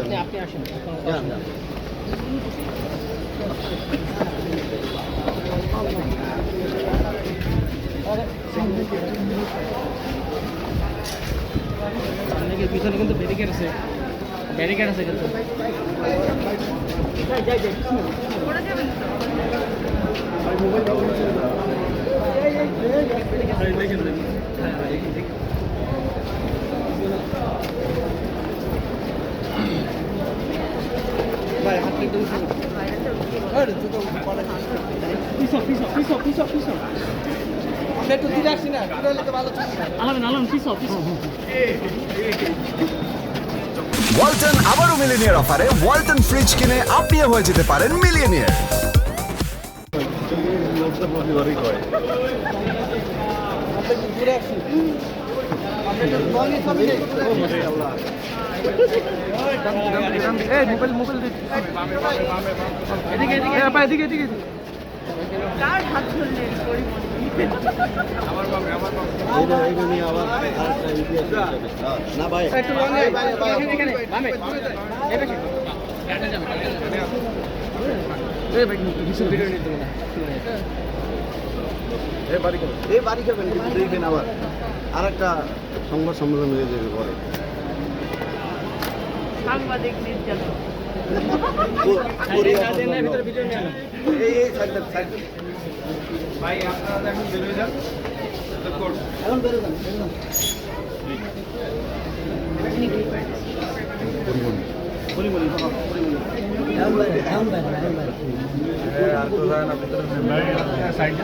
আপনি আসেন পিছনে কিন্তু ব্যারিকেড আছে কিন্তু ভাই হাত একটু পিছন আমরা একটু দিয়ে আসছি না ভালো আলাম পিছন ওয়ালটন আবারও মিলিনিয়ার অফারে ওয়ালটন ফ্রিজ কিনে আপনিও হয়ে যেতে পারেন মিলিয়নিয়ার। না ভাই এই বাড়ি খাবেন দেখবেন আবার আর একটা সংবাদ সম্মেলন হয়ে যাবে পরে সাংবাদিক নির্যাতন ভাই আপনারা এখন বেরোয় যান এখন বেরো যান সাইড